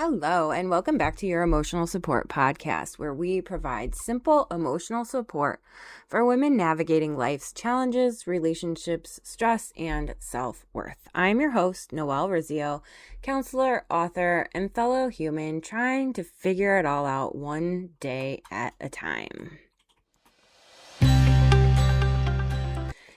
Hello, and welcome back to your Emotional Support Podcast, where we provide simple emotional support for women navigating life's challenges, relationships, stress, and self-worth. I'm your host, Noelle Rizzio, counselor, author, and fellow human trying to figure it all out one day at a time.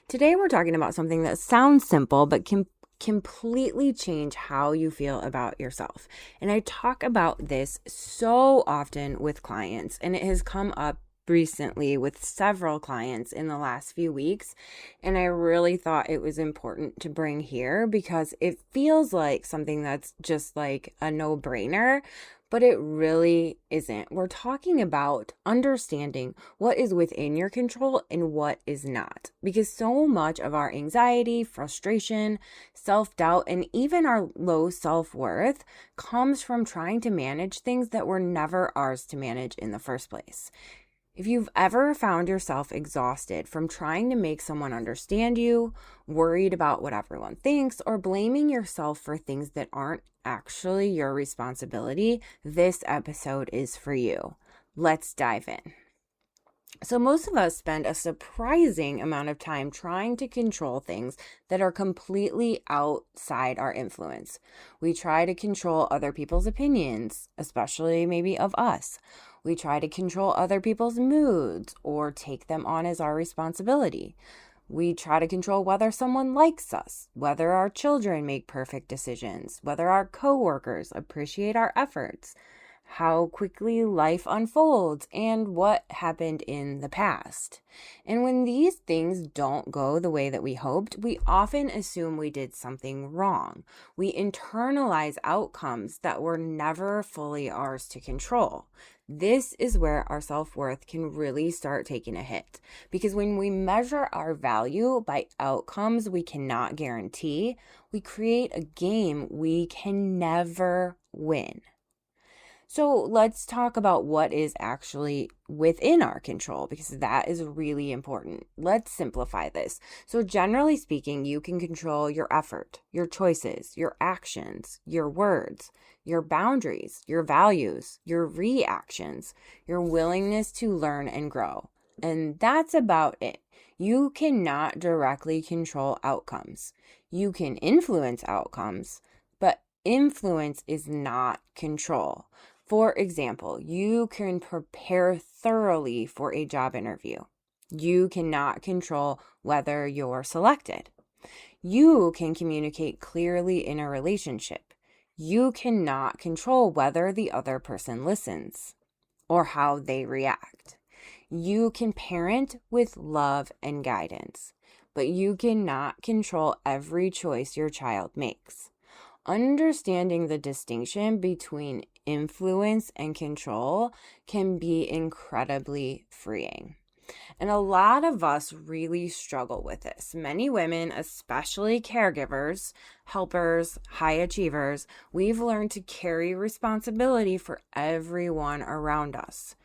Today, we're talking about something that sounds simple but can completely change how you feel about yourself. And I talk about this so often with clients, and it has come up recently with several clients in the last few weeks. And I really thought it was important to bring here because it feels like something that's just like a no-brainer, but it really isn't. We're talking about understanding what is within your control and what is not. Because so much of our anxiety, frustration, self-doubt, and even our low self-worth comes from trying to manage things that were never ours to manage in the first place. If you've ever found yourself exhausted from trying to make someone understand you, worried about what everyone thinks, or blaming yourself for things that aren't actually your responsibility, this episode is for you. Let's dive in. So most of us spend a surprising amount of time trying to control things that are completely outside our influence. We try to control other people's opinions, especially maybe of us. We try to control other people's moods or take them on as our responsibility. We try to control whether someone likes us, whether our children make perfect decisions, whether our coworkers appreciate our efforts, how quickly life unfolds, and what happened in the past. And when these things don't go the way that we hoped, we often assume we did something wrong. We internalize outcomes that were never fully ours to control. This is where our self-worth can really start taking a hit. Because when we measure our value by outcomes we cannot guarantee, we create a game we can never win. So let's talk about what is actually within our control, because that is really important. Let's simplify this. So generally speaking, you can control your effort, your choices, your actions, your words, your boundaries, your values, your reactions, your willingness to learn and grow. And that's about it. You cannot directly control outcomes. You can influence outcomes, but influence is not control. For example, you can prepare thoroughly for a job interview. You cannot control whether you're selected. You can communicate clearly in a relationship. You cannot control whether the other person listens or how they react. You can parent with love and guidance, but you cannot control every choice your child makes. Understanding the distinction between influence and control can be incredibly freeing. And a lot of us really struggle with this. Many women, especially caregivers, helpers, high achievers, we've learned to carry responsibility for everyone around us.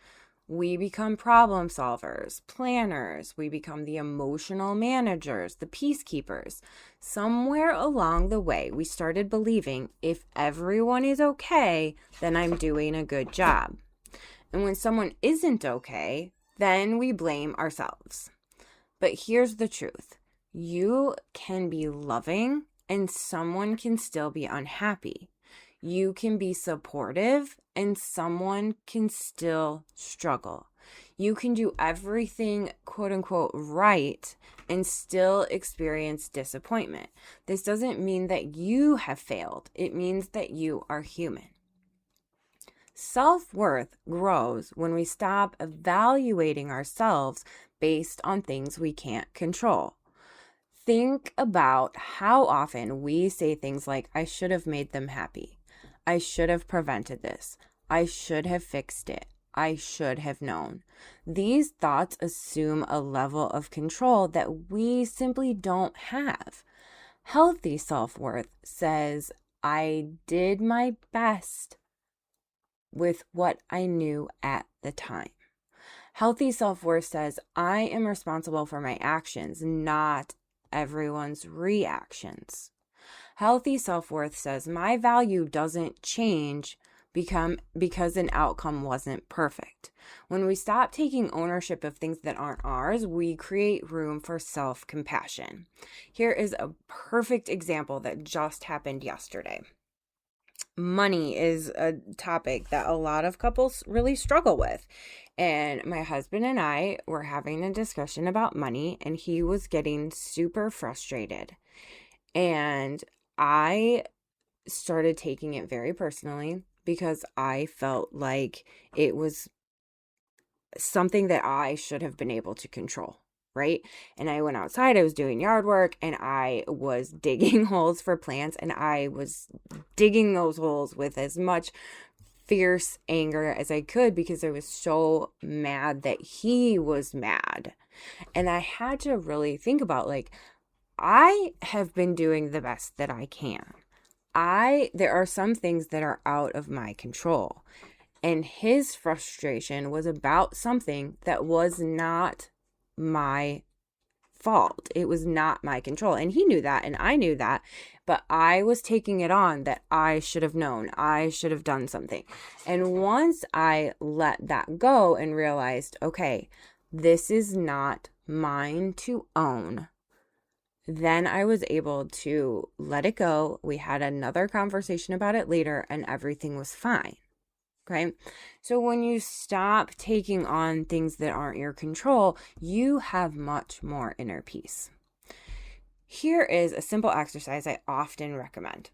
We become problem solvers, planners. We become the emotional managers, the peacekeepers. Somewhere along the way, we started believing if everyone is okay, then I'm doing a good job. And when someone isn't okay, then we blame ourselves. But here's the truth. You can be loving and someone can still be unhappy. You can be supportive and someone can still struggle. You can do everything quote unquote right and still experience disappointment. This doesn't mean that you have failed. It means that you are human. Self-worth grows when we stop evaluating ourselves based on things we can't control. Think about how often we say things like, I should have made them happy. I should have prevented this. I should have fixed it. I should have known. These thoughts assume a level of control that we simply don't have. Healthy self-worth says, I did my best with what I knew at the time. Healthy self-worth says, I am responsible for my actions, not everyone's reactions. Healthy self-worth says, my value doesn't change because an outcome wasn't perfect. When we stop taking ownership of things that aren't ours, we create room for self-compassion. Here is a perfect example that just happened yesterday. Money is a topic that a lot of couples really struggle with. And my husband and I were having a discussion about money, and he was getting super frustrated. And I started taking it very personally because I felt like it was something that I should have been able to control, right? And I went outside, I was doing yard work, and I was digging holes for plants, and I was digging those holes with as much fierce anger as I could because I was so mad that he was mad. And I had to really think about, like, I have been doing the best that I can. There are some things that are out of my control. And his frustration was about something that was not my fault. It was not my control. And he knew that, and I knew that, but I was taking it on that I should have known. I should have done something. And once I let that go and realized, okay, this is not mine to own, then I was able to let it go. We had another conversation about it later, and everything was fine. Okay. So when you stop taking on things that aren't your control, you have much more inner peace. Here is a simple exercise I often recommend.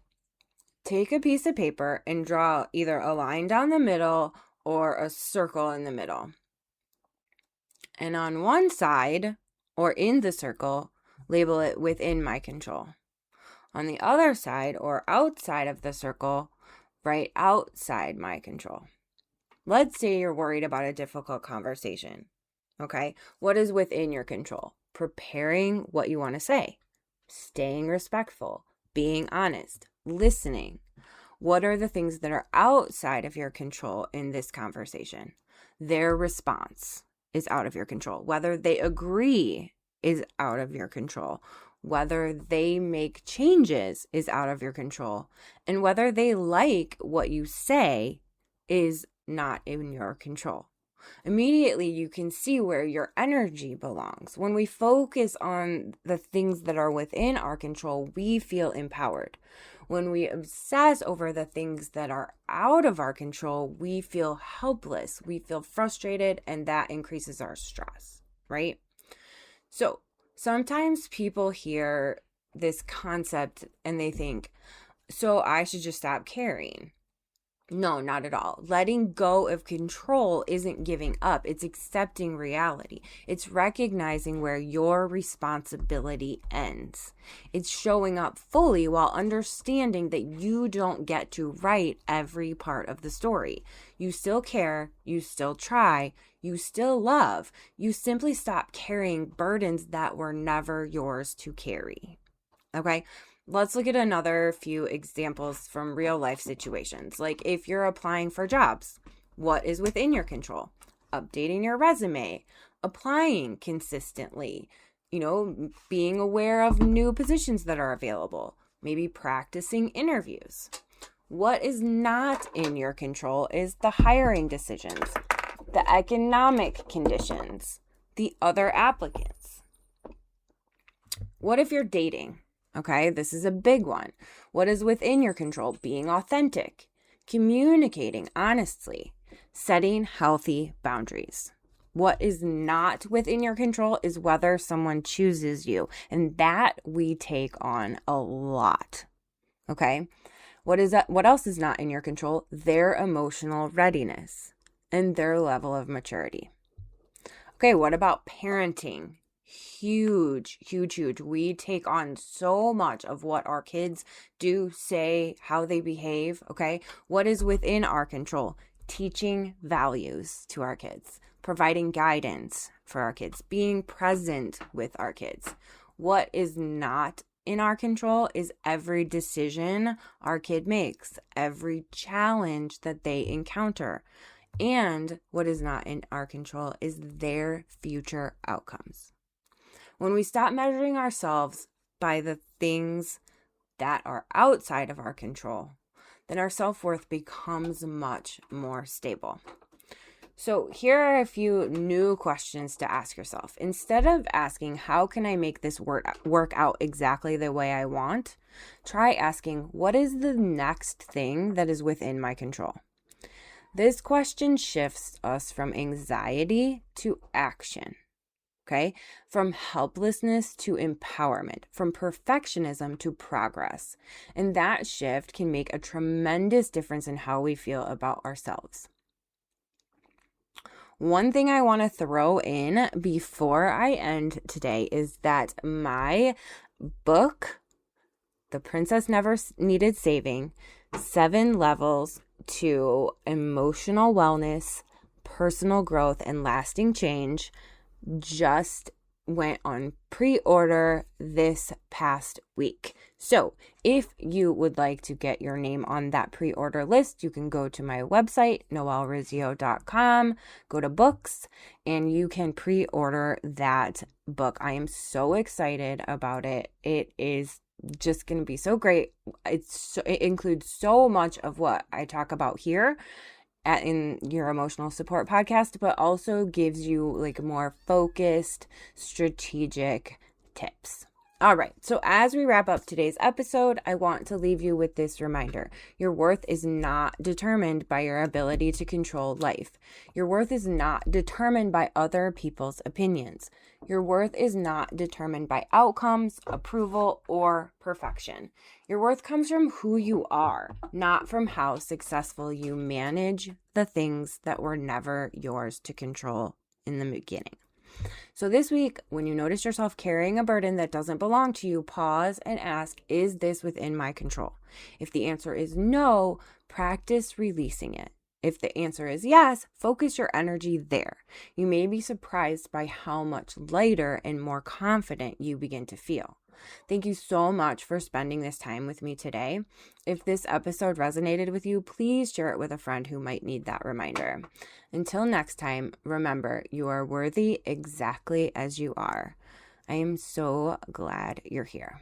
Take a piece of paper and draw either a line down the middle or a circle in the middle. And on one side or in the circle, label it within my control. On the other side or outside of the circle, right outside my control. Let's say you're worried about a difficult conversation. Okay, what is within your control? Preparing what you want to say, staying respectful, being honest, listening. What are the things that are outside of your control in this conversation? Their response is out of your control. Whether they agree is out of your control. Whether they make changes is out of your control. And whether they like what you say is not in your control. Immediately, you can see where your energy belongs. When we focus on the things that are within our control, we feel empowered. When we obsess over the things that are out of our control, we feel helpless, we feel frustrated, and that increases our stress, right? So sometimes people hear this concept and they think, so I should just stop caring. No, not at all. Letting go of control isn't giving up. It's accepting reality. It's recognizing where your responsibility ends. It's showing up fully while understanding that you don't get to write every part of the story. You still care. You still try. You still love. You simply stop carrying burdens that were never yours to carry. Okay? Let's look at another few examples from real life situations. Like if you're applying for jobs, what is within your control? Updating your resume, applying consistently, being aware of new positions that are available, maybe practicing interviews. What is not in your control is the hiring decisions, the economic conditions, the other applicants. What if you're dating? Okay, this is a big one. What is within your control? Being authentic, communicating honestly, setting healthy boundaries. What is not within your control is whether someone chooses you, and that we take on a lot. Okay, what else is not in your control? Their emotional readiness and their level of maturity. Okay, what about parenting? Huge, huge, huge. We take on so much of what our kids do, say, how they behave, okay? What is within our control? Teaching values to our kids, providing guidance for our kids, being present with our kids. What is not in our control is every decision our kid makes, every challenge that they encounter. And what is not in our control is their future outcomes. When we stop measuring ourselves by the things that are outside of our control, then our self-worth becomes much more stable. So here are a few new questions to ask yourself. Instead of asking, how can I make this work out exactly the way I want? Try asking, what is the next thing that is within my control? This question shifts us from anxiety to action, okay? From helplessness to empowerment, from perfectionism to progress. And that shift can make a tremendous difference in how we feel about ourselves. One thing I want to throw in before I end today is that my book, The Princess Never Needed Saving, 7 Levels to Emotional Wellness, Personal Growth, and Lasting Change, just went on pre-order this past week. So if you would like to get your name on that pre-order list, you can go to my website, noellerizzio.com, go to books, and you can pre-order that book. I am so excited about it. It is just going to be so great. It includes so much of what I talk about here in your emotional support podcast, but also gives you like more focused, strategic tips. All right. So as we wrap up today's episode, I want to leave you with this reminder. Your worth is not determined by your ability to control life. Your worth is not determined by other people's opinions. Your worth is not determined by outcomes, approval, or perfection. Your worth comes from who you are, not from how successful you manage the things that were never yours to control in the beginning. So this week, when you notice yourself carrying a burden that doesn't belong to you, pause and ask, is this within my control? If the answer is no, practice releasing it. If the answer is yes, focus your energy there. You may be surprised by how much lighter and more confident you begin to feel. Thank you so much for spending this time with me today. If this episode resonated with you, please share it with a friend who might need that reminder. Until next time, remember, you are worthy exactly as you are. I am so glad you're here.